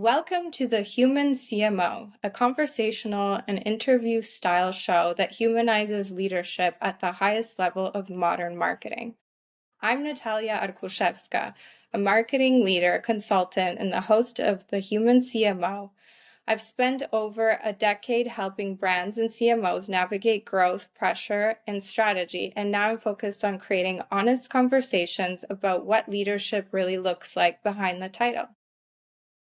Welcome to the Human CMO, a conversational and interview style show that humanizes leadership at the highest level of modern marketing. I'm Natalia Arkuszewska, a marketing leader, consultant, and the host of the Human CMO. I've spent over a decade helping brands and CMOs navigate growth, pressure, and strategy, and now I'm focused on creating honest conversations about what leadership really looks like behind the title.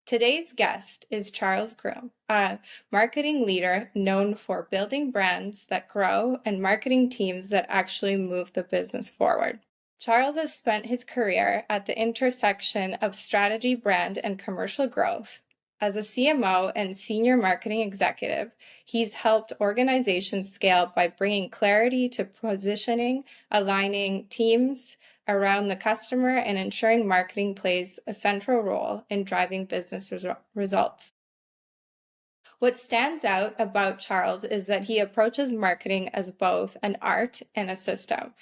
Today's guest is Charles Groome, a marketing leader known for building brands that grow and marketing teams that actually move the business forward. Charles has spent his career at the intersection of strategy, brand, and commercial growth. As a CMO and senior marketing executive, he's helped organizations scale by bringing clarity to positioning, aligning teams around the customer, and ensuring marketing plays a central role in driving business results. What stands out about Charles is that he approaches marketing as both an art and a system.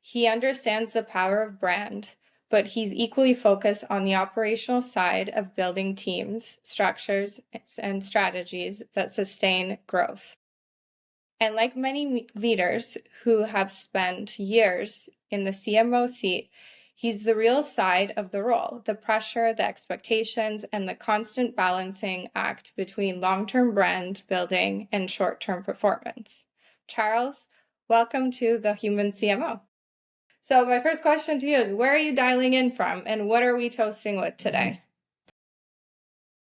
He understands the power of brand, but he's equally focused on the operational side of building teams, structures, and strategies that sustain growth. And like many leaders who have spent years in the CMO seat, he's the real side of the role, the pressure, the expectations, and the constant balancing act between long-term brand building and short-term performance. Charles, welcome to the Human CMO. So my first question to you is, where are you dialing in from, and what are we toasting with today?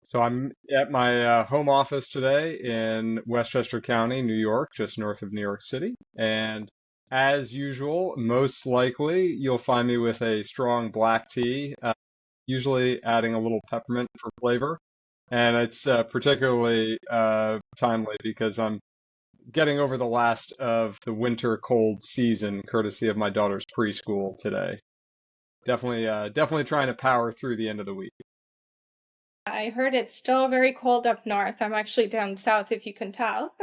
So I'm at my home office today in Westchester County, New York, just north of New York City. And as usual, most likely you'll find me with a strong black tea, usually adding a little peppermint for flavor. And it's particularly timely because I'm getting over the last of the winter cold season, courtesy of my daughter's preschool today. Definitely trying to power through the end of the week. I heard it's still very cold up north. I'm actually down south, if you can tell.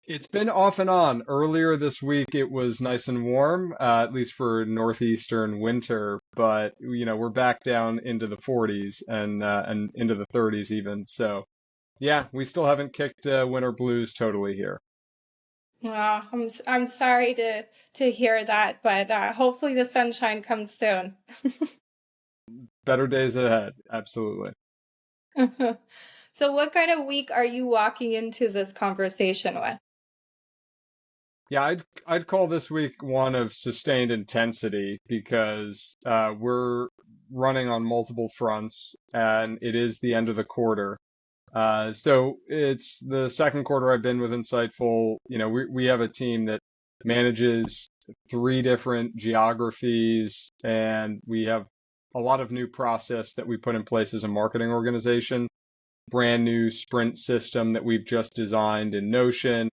It's been off and on. Earlier this week, it was nice and warm, at least for northeastern winter. But we're back down into the 40s and into the 30s even. So, yeah, we still haven't kicked winter blues totally here. I'm sorry to hear that, but hopefully the sunshine comes soon. Better days ahead, absolutely. So, what kind of week are you walking into this conversation with? Yeah, I'd call this week one of sustained intensity because we're running on multiple fronts and it is the end of the quarter. So it's the second quarter I've been with Insightful. We have a team that manages 3 different geographies, and we have a lot of new process that we put in place as a marketing organization. Brand new sprint system that we've just designed in Notion.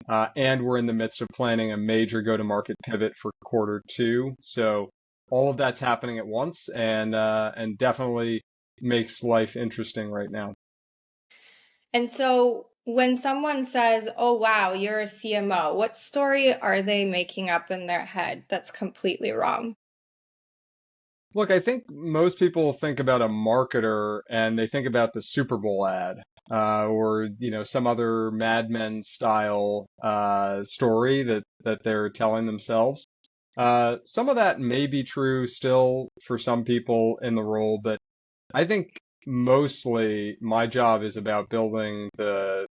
And we're in the midst of planning a major go-to-market pivot for quarter 2. So all of that's happening at once and definitely makes life interesting right now. And so when someone says, "Oh, wow, you're a CMO," what story are they making up in their head that's completely wrong? Look, I think most people think about a marketer and they think about the Super Bowl ad, or some other Mad Men style story that they're telling themselves. Some of that may be true still for some people in the role, but I think mostly my job is about building the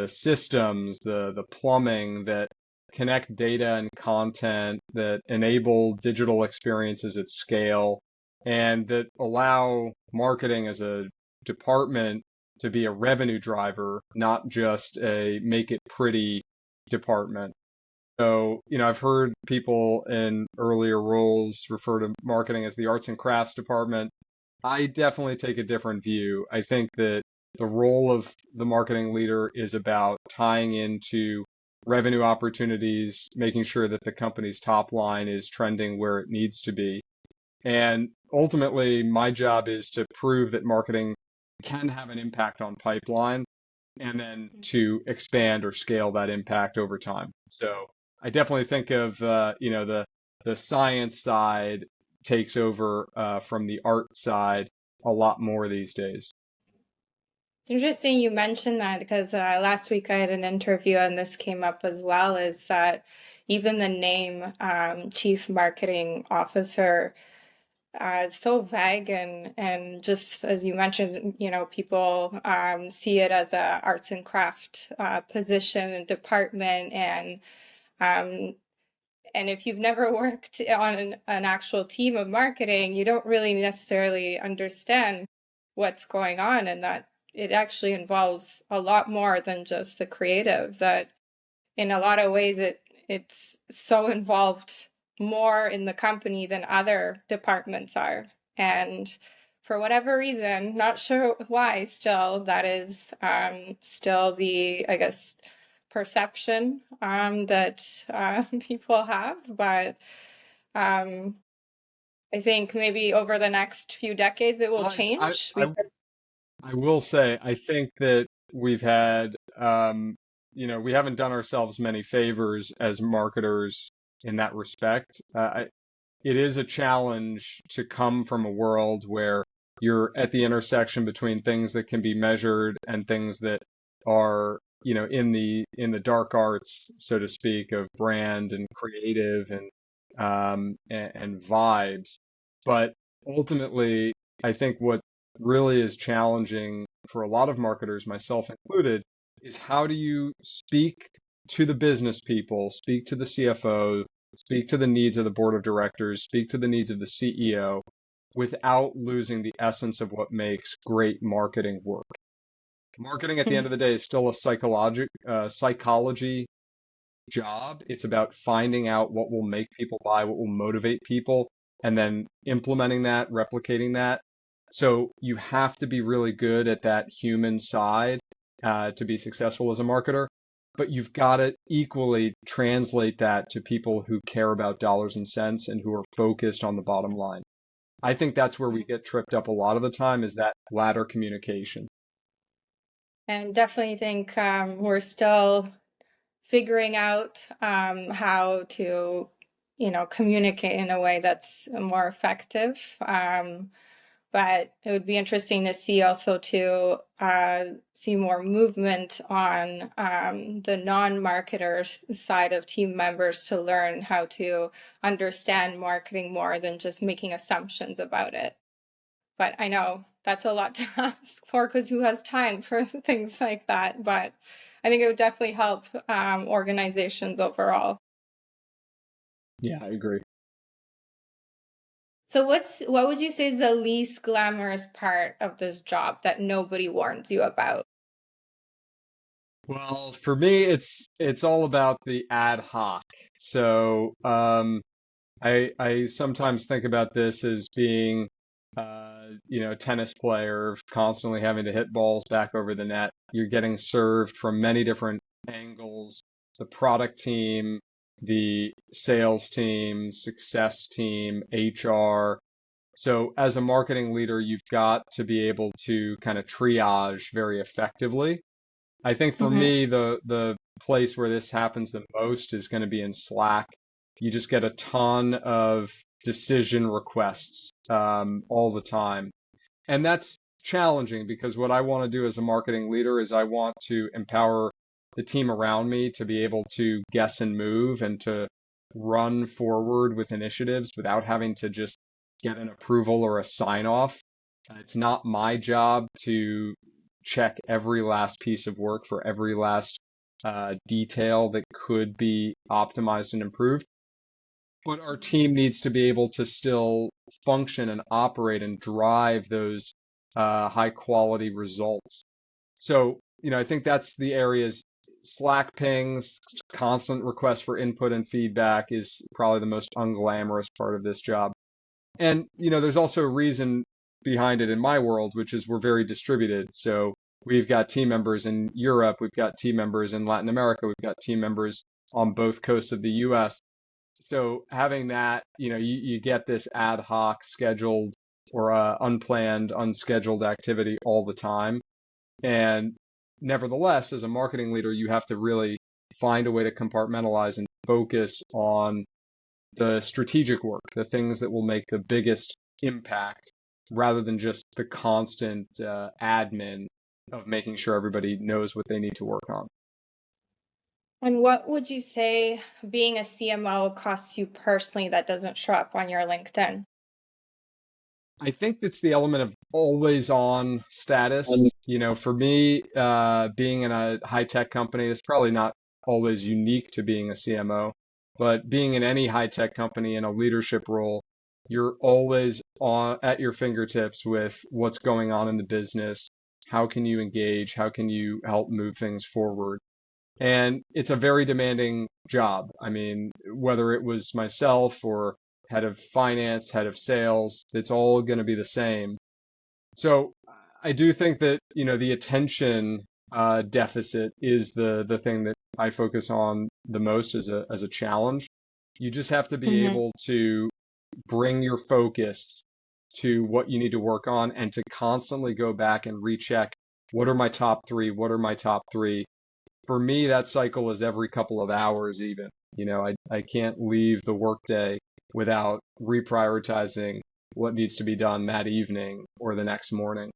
systems, the plumbing that connect data and content, that enable digital experiences at scale, and that allow marketing as a department to be a revenue driver, not just a make it pretty department. So, I've heard people in earlier roles refer to marketing as the arts and crafts department. I definitely take a different view. I think that the role of the marketing leader is about tying into revenue opportunities, making sure that the company's top line is trending where it needs to be. And ultimately, my job is to prove that marketing can have an impact on pipeline and then to expand or scale that impact over time. So I definitely think of, the science side takes over from the art side. a lot more these days. It's interesting you mentioned that because last week I had an interview and this came up as well, is that even the name Chief Marketing Officer is so vague and just as you mentioned, people see it as a arts and craft position and department um, and if you've never worked on an actual team of marketing, you don't really necessarily understand what's going on, and that it actually involves a lot more than just the creative, that in a lot of ways it's so involved more in the company than other departments are. And for whatever reason, not sure why, still, that is still the, I guess, perception that people have. But um, I think maybe over the next few decades it will Well, change. I will say, I think that we've had, we haven't done ourselves many favors as marketers in that respect. It is a challenge to come from a world where you're at the intersection between things that can be measured and things that are, in the dark arts, so to speak, of brand and creative and vibes. But ultimately, I think what really is challenging for a lot of marketers, myself included, is how do you speak to the business people, speak to the CFO, speak to the needs of the board of directors, speak to the needs of the CEO without losing the essence of what makes great marketing work. Marketing at the end of the day is still a psychology job. It's about finding out what will make people buy, what will motivate people, and then implementing that, replicating that. So you have to be really good at that human side to be successful as a marketer, but you've got to equally translate that to people who care about dollars and cents and who are focused on the bottom line. I think that's where we get tripped up a lot of the time, is that latter communication. And definitely think we're still figuring out how to, communicate in a way that's more effective. But it would be interesting to see also to see more movement on the non-marketer side of team members to learn how to understand marketing more than just making assumptions about it. But I know that's a lot to ask for because who has time for things like that? But I think it would definitely help organizations overall. Yeah, I agree. So what would you say is the least glamorous part of this job that nobody warns you about? Well, for me, it's all about the ad hoc. So I sometimes think about this as being a tennis player constantly having to hit balls back over the net. You're getting served from many different angles. The product team, the sales team, success team, HR. So as a marketing leader, you've got to be able to kind of triage very effectively. I think for Hmm. me, the place where this happens the most is going to be in Slack. You just get a ton of decision requests all the time. And that's challenging because what I want to do as a marketing leader is I want to empower the team around me to be able to guess and move and to run forward with initiatives without having to just get an approval or a sign off. It's not my job to check every last piece of work for every last detail that could be optimized and improved. But our team needs to be able to still function and operate and drive those high quality results. So, I think that's the areas. Slack pings, constant requests for input and feedback is probably the most unglamorous part of this job. And, there's also a reason behind it in my world, which is we're very distributed. So we've got team members in Europe, we've got team members in Latin America, we've got team members on both coasts of the US. So having that, you get this ad hoc scheduled or unplanned, unscheduled activity all the time. And nevertheless, as a marketing leader, you have to really find a way to compartmentalize and focus on the strategic work, the things that will make the biggest impact rather than just the constant admin of making sure everybody knows what they need to work on. And what would you say being a CMO costs you personally that doesn't show up on your LinkedIn? I think it's the element of always on status. For me, being in a high tech company is probably not always unique to being a CMO, but being in any high tech company in a leadership role, you're always on at your fingertips with what's going on in the business. How can you engage? How can you help move things forward? And it's a very demanding job. I mean, whether it was myself or head of finance, head of sales, it's all going to be the same. So I do think that, the attention deficit is the thing that I focus on the most as a challenge. You just have to be Mm-hmm. able to bring your focus to what you need to work on and to constantly go back and recheck what are my top three? What are my top three? For me, that cycle is every couple of hours even. I can't leave the workday without reprioritizing what needs to be done that evening or the next morning.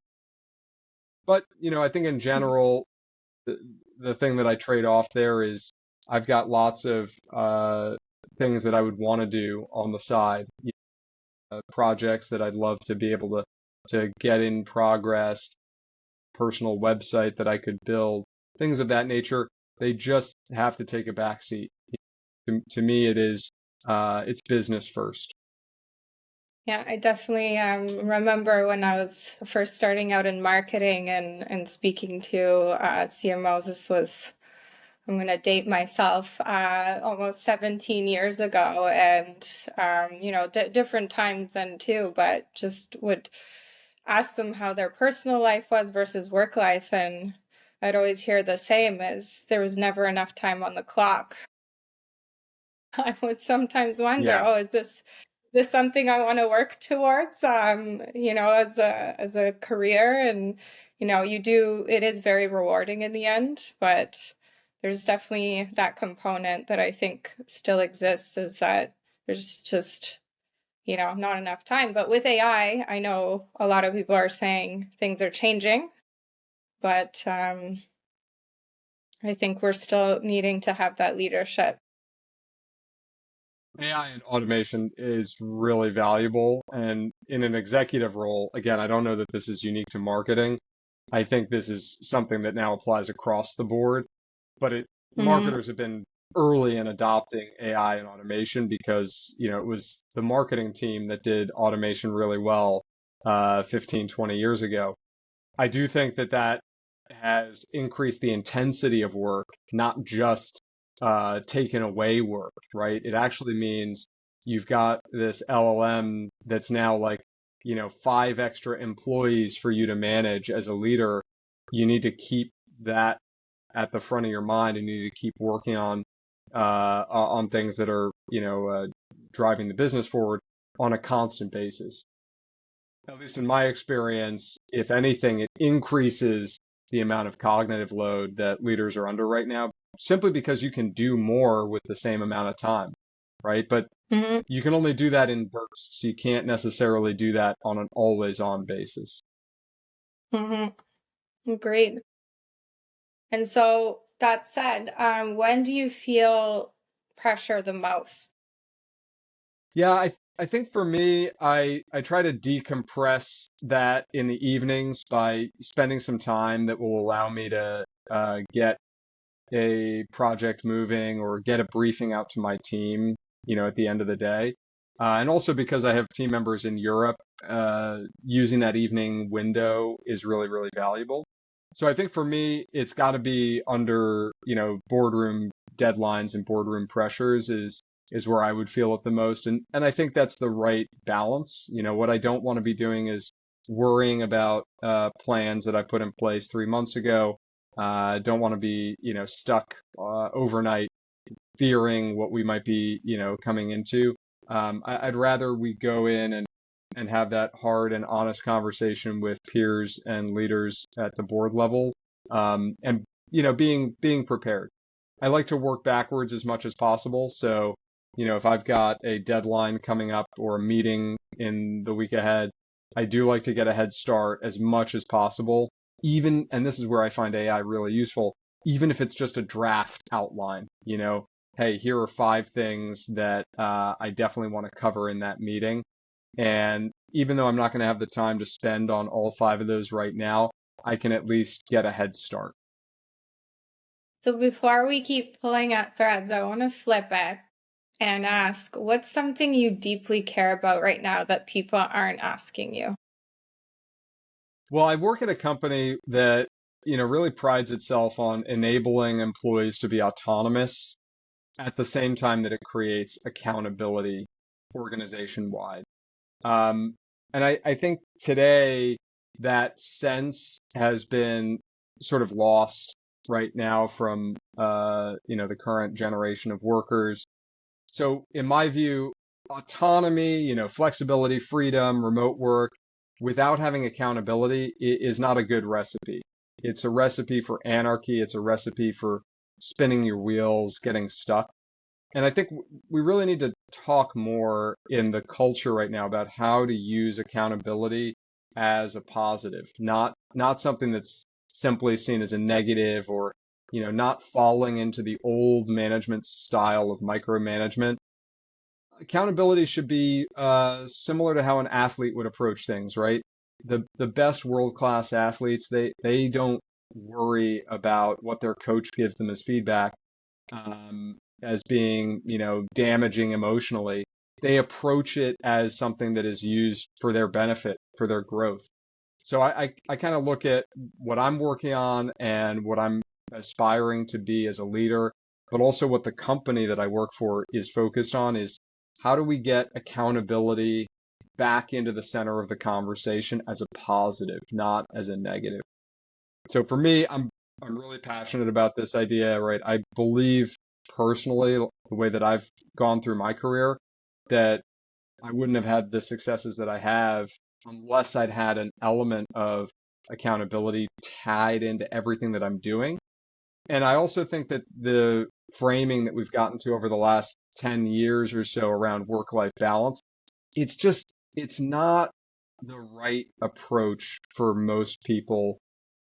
But, I think in general, the thing that I trade off there is I've got lots of things that I would want to do on the side, projects that I'd love to be able to get in progress, personal website that I could build, things of that nature. They just have to take a back seat. To me, it's business first. Yeah, I definitely remember when I was first starting out in marketing and speaking to CMOs. This was, I'm going to date myself, almost 17 years ago, and different times then too, but just would ask them how their personal life was versus work life, and I'd always hear the same as there was never enough time on the clock. I would sometimes wonder, Yeah. oh, is this something I want to work towards, as a career? And, it is very rewarding in the end, but there's definitely that component that I think still exists, is that there's just, not enough time. But with AI, I know a lot of people are saying things are changing, but I think we're still needing to have that leadership. AI and automation is really valuable. And in an executive role, again, I don't know that this is unique to marketing. I think this is something that now applies across the board, but Hmm. marketers have been early in adopting AI and automation because, it was the marketing team that did automation really well 15, 20 years ago. I do think that has increased the intensity of work, not just taken away work, right? It actually means you've got this LLM that's now like, five extra employees for you to manage as a leader. You need to keep that at the front of your mind, and you need to keep working on things that are, driving the business forward on a constant basis. At least in my experience, if anything, it increases the amount of cognitive load that leaders are under right now, simply because you can do more with the same amount of time, right? But Hmm. you can only do that in bursts. You can't necessarily do that on an always on basis. Hmm. Great. And so that said, when do you feel pressure the most? Yeah, I think for me, I try to decompress that in the evenings by spending some time that will allow me to get a project moving or get a briefing out to my team, at the end of the day. And also because I have team members in Europe, using that evening window is really, really valuable. So I think for me, it's got to be under, boardroom deadlines and boardroom pressures is where I would feel it the most. And I think that's the right balance. What I don't want to be doing is worrying about plans that I put in place 3 months ago. Don't want to be, stuck overnight fearing what we might be, coming into. I'd rather we go in and have that hard and honest conversation with peers and leaders at the board level, and being prepared. I like to work backwards as much as possible. So, if I've got a deadline coming up or a meeting in the week ahead, I do like to get a head start as much as possible, even, and this is where I find AI really useful, even if it's just a draft outline, hey, here are 5 things that I definitely want to cover in that meeting. And even though I'm not going to have the time to spend on all 5 of those right now, I can at least get a head start. So before we keep pulling at threads, I want to flip it and ask, what's something you deeply care about right now that people aren't asking you? Well, I work at a company that, really prides itself on enabling employees to be autonomous at the same time that it creates accountability organization wide. And I think today that sense has been sort of lost right now from, the current generation of workers. So in my view, autonomy, flexibility, freedom, remote work, without having accountability is not a good recipe. It's a recipe for anarchy. It's a recipe for spinning your wheels, getting stuck. And I think we really need to talk more in the culture right now about how to use accountability as a positive, not something that's simply seen as a negative or, not falling into the old management style of micromanagement. Accountability should be similar to how an athlete would approach things, right? The best world-class athletes, they don't worry about what their coach gives them as feedback as being, damaging emotionally. They approach it as something that is used for their benefit, for their growth. So I kind of look at what I'm working on and what I'm aspiring to be as a leader, but also what the company that I work for is focused on is how do we get accountability back into the center of the conversation as a positive, not as a negative. So for me, I'm really passionate about this idea, right? I believe personally, the way that I've gone through my career, that I wouldn't have had the successes that I have unless I'd had an element of accountability tied into everything that I'm doing. And I also think that the framing that we've gotten to over the last 10 years or so around work-life balance, it's not the right approach for most people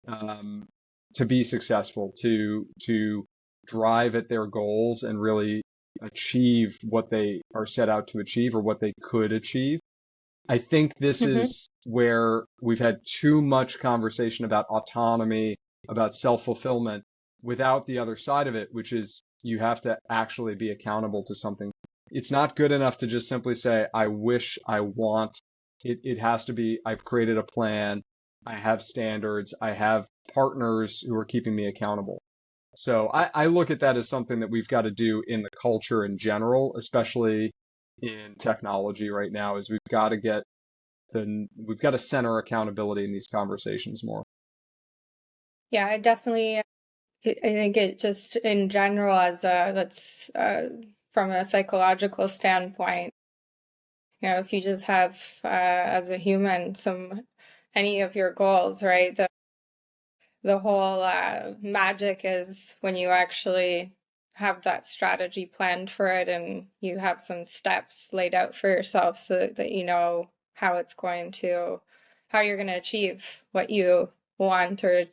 um, to be successful, to drive at their goals and really achieve what they are set out to achieve or what they could achieve. I think this Mm-hmm. is where we've had too much conversation about autonomy, about self-fulfillment, without the other side of it, which is you have to actually be accountable to something. It's not good enough to just simply say, I wish, I want. It has to be, I've created a plan, I have standards, I have partners who are keeping me accountable. So I look at that as something that we've got to do in the culture in general, especially in technology right now, is we've got to center accountability in these conversations more. Yeah, I think it just in general that's from a psychological standpoint, if you just have as a human any of your goals, right? The whole magic is when you actually have that strategy planned for it and you have some steps laid out for yourself so that you know how you're going to achieve what you want or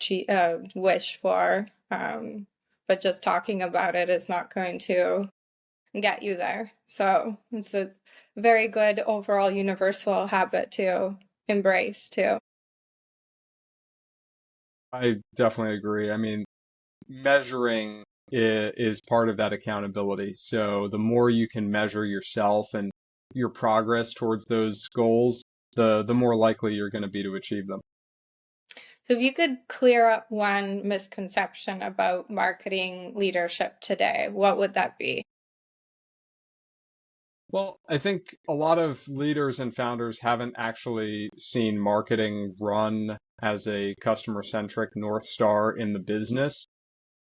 wish for. But just talking about it is not going to get you there. So it's a very good overall universal habit to embrace too. I definitely agree. I mean, measuring is part of that accountability. So the more you can measure yourself and your progress towards those goals, the more likely you're going to be to achieve them. So if you could clear up one misconception about marketing leadership today, what would that be? Well, I think a lot of leaders and founders haven't actually seen marketing run as a customer-centric North Star in the business.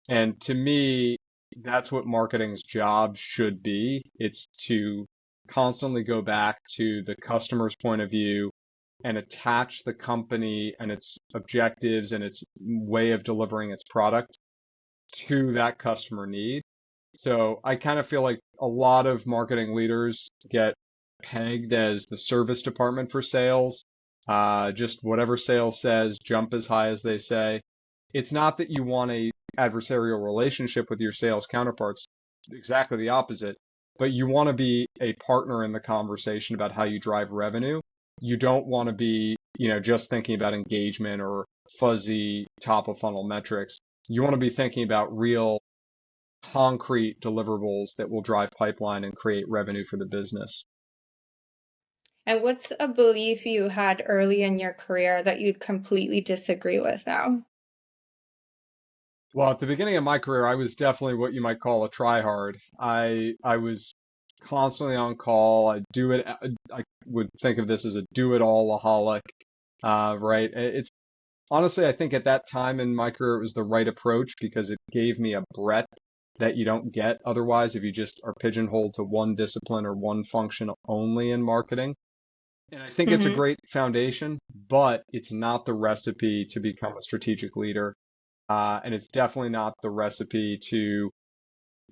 And to me, that's what marketing's job should be. It's to constantly go back to the customer's point of view and attach the company and its objectives and its way of delivering its product to that customer need. So I kind of feel like a lot of marketing leaders get pegged as the service department for sales, just whatever sales says, jump as high as they say. It's not that you want a adversarial relationship with your sales counterparts, exactly the opposite, but you want to be a partner in the conversation about how you drive revenue. You don't want to be, just thinking about engagement or fuzzy top of funnel metrics. You want to be thinking about real concrete deliverables that will drive pipeline and create revenue for the business. And what's a belief you had early in your career that you'd completely disagree with now? Well, at the beginning of my career, I was definitely what you might call a tryhard. I was constantly on call. I would think of this as a do-it-all-aholic, right? It's honestly, I think at that time in my career, it was the right approach because it gave me a breadth that you don't get otherwise if you just are pigeonholed to one discipline or one function only in marketing. And I think it's a Mm-hmm. great foundation, but it's not the recipe to become a strategic leader. And it's definitely not the recipe to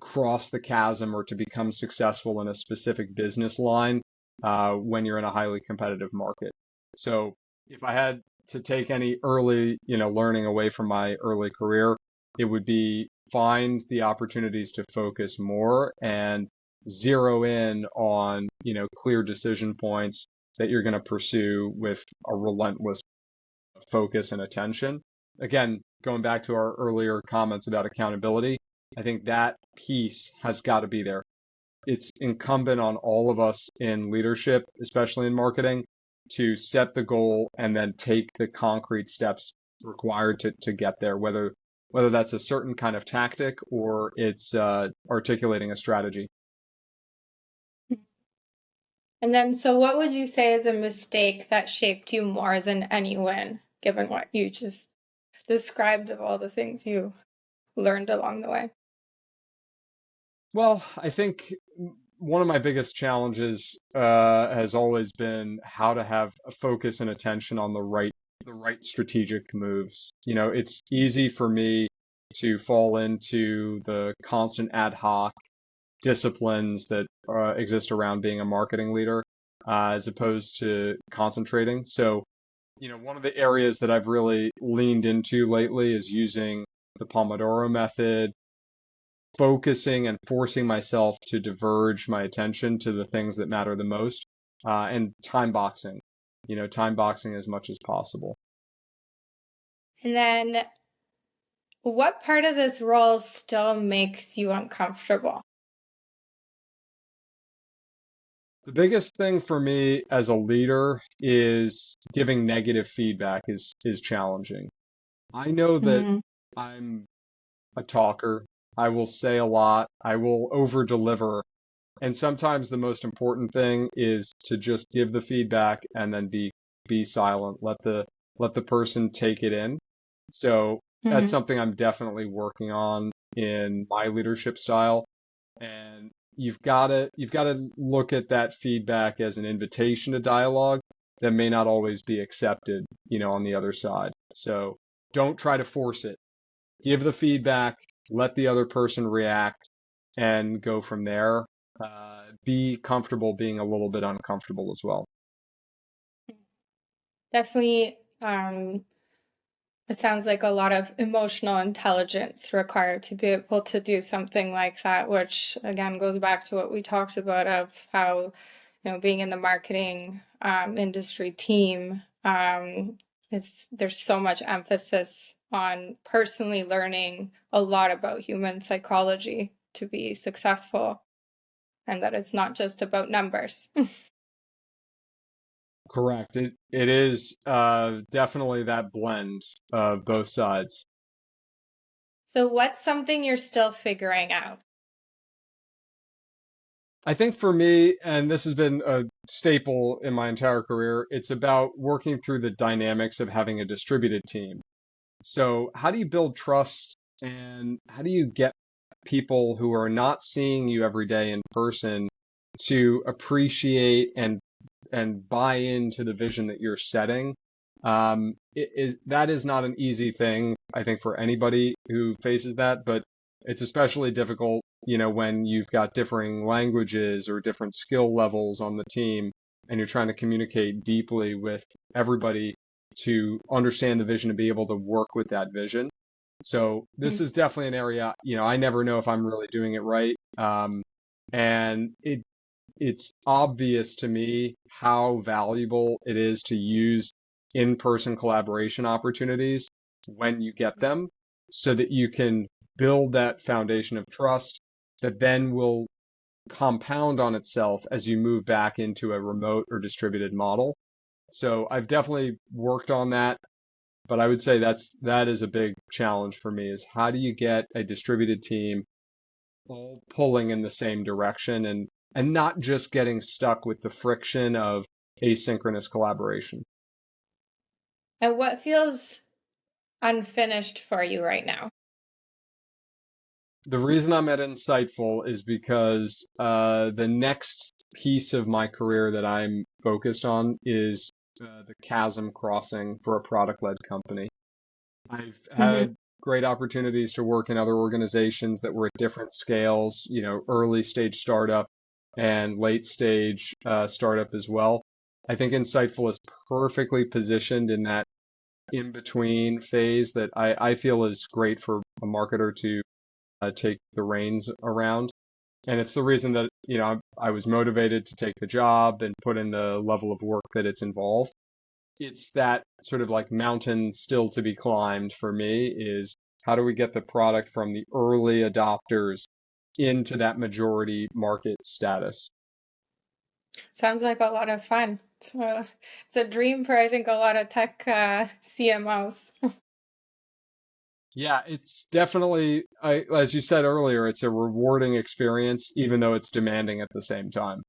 cross the chasm or to become successful in a specific business line when you're in a highly competitive market. So if I had to take any early, learning away from my early career, it would be find the opportunities to focus more and zero in on, clear decision points that you're going to pursue with a relentless focus and attention. Again, going back to our earlier comments about accountability, I think that piece has got to be there. It's incumbent on all of us in leadership, especially in marketing, to set the goal and then take the concrete steps required to get there, whether that's a certain kind of tactic or it's articulating a strategy. And then, so what would you say is a mistake that shaped you more than any win, given what you just described of all the things you learned along the way? Well, I think one of my biggest challenges has always been how to have a focus and attention on the right strategic moves. It's easy for me to fall into the constant ad hoc disciplines that exist around being a marketing leader, as opposed to concentrating. So, one of the areas that I've really leaned into lately is using the Pomodoro method, focusing and forcing myself to diverge my attention to the things that matter the most, and time boxing as much as possible. And then, what part of this role still makes you uncomfortable? The biggest thing for me as a leader is giving negative feedback is challenging. I know that Mm-hmm. I'm a talker. I will say a lot. I will over deliver. And sometimes the most important thing is to just give the feedback and then be silent. Let the person take it in. So that's Mm-hmm. something I'm definitely working on in my leadership style. And you've got to look at that feedback as an invitation to dialogue that may not always be accepted, on the other side. So don't try to force it. Give the feedback, let the other person react, and go from there. Be comfortable being a little bit uncomfortable as well. Definitely, it sounds like a lot of emotional intelligence required to be able to do something like that, which again goes back to what we talked about of how, being in the marketing industry team, there's so much emphasis on personally learning a lot about human psychology to be successful, and that it's not just about numbers. Correct. It is definitely that blend of both sides. So what's something you're still figuring out? I think for me, and this has been a staple in my entire career, it's about working through the dynamics of having a distributed team. So, how do you build trust and how do you get people who are not seeing you every day in person to appreciate and buy into the vision that you're setting? That is not an easy thing, I think, for anybody who faces that, but it's especially difficult, when you've got differing languages or different skill levels on the team. and you're trying to communicate deeply with everybody to understand the vision and be able to work with that vision. So this is definitely an area, I never know if I'm really doing it right. And it's obvious to me how valuable it is to use in-person collaboration opportunities when you get them so that you can build that foundation of trust that then will compound on itself as you move back into a remote or distributed model. So I've definitely worked on that, but I would say that is a big challenge for me is how do you get a distributed team all pulling in the same direction and not just getting stuck with the friction of asynchronous collaboration. And what feels unfinished for you right now? The reason I'm at Insightful is because the next piece of my career that I'm focused on is the chasm crossing for a product-led company. I've Mm-hmm. had great opportunities to work in other organizations that were at different scales, early stage startup and late stage startup as well. I think Insightful is perfectly positioned in that in between phase that I feel is great for a marketer to take the reins around. And it's the reason that, I was motivated to take the job and put in the level of work that it's involved. It's that sort of like mountain still to be climbed for me is how do we get the product from the early adopters into that majority market status? Sounds like a lot of fun. It's a dream for, I think, a lot of tech CMOs. Yeah, it's definitely, as you said earlier, it's a rewarding experience, even though it's demanding at the same time.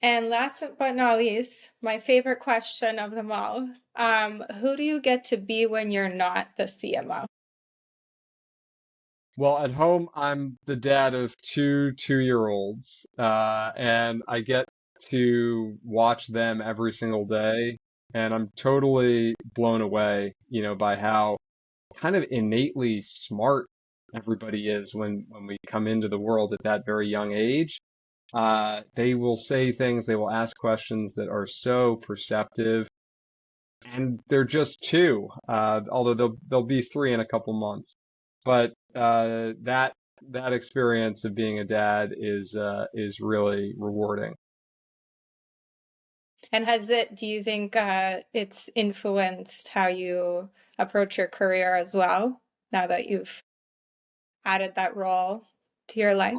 And last but not least, my favorite question of them all, who do you get to be when you're not the CMO? Well, at home, I'm the dad of two 2-year-olds, and I get to watch them every single day, and I'm totally blown away, by how kind of innately smart everybody is when we come into the world at that very young age. They will say things, they will ask questions that are so perceptive, and they're just two, although they'll be three in a couple months. But that experience of being a dad is really rewarding. And do you think it's influenced how you approach your career as well, now that you've added that role to your life?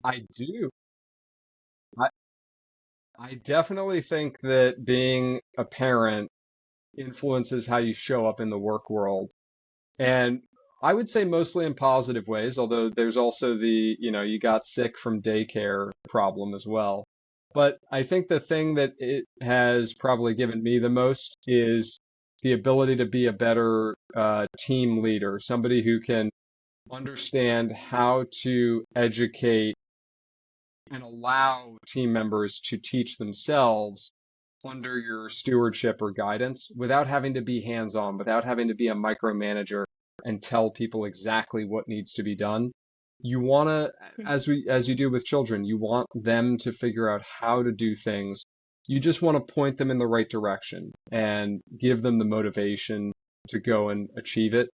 I do. I I definitely think that being a parent influences how you show up in the work world. And I would say mostly in positive ways, although there's also the, you got sick from daycare problem as well. But I think the thing that it has probably given me the most is the ability to be a better team leader, somebody who can understand how to educate and allow team members to teach themselves under your stewardship or guidance without having to be hands-on, without having to be a micromanager and tell people exactly what needs to be done. You want to, as you do with children, you want them to figure out how to do things. You just want to point them in the right direction and give them the motivation to go and achieve it.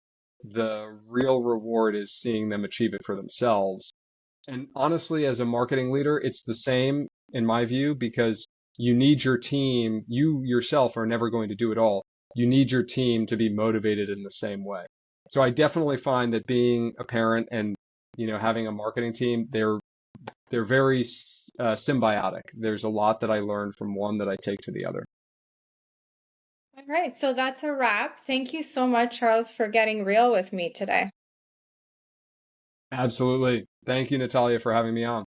The real reward is seeing them achieve it for themselves. And honestly, as a marketing leader, it's the same in my view because you need your team. You yourself are never going to do it all. You need your team to be motivated in the same way. So I definitely find that being a parent and having a marketing team, they're very symbiotic. There's a lot that I learned from one that I take to the other. All right, so that's a wrap. Thank you so much, Charles, for getting real with me today. Absolutely. Thank you, Natalia, for having me on.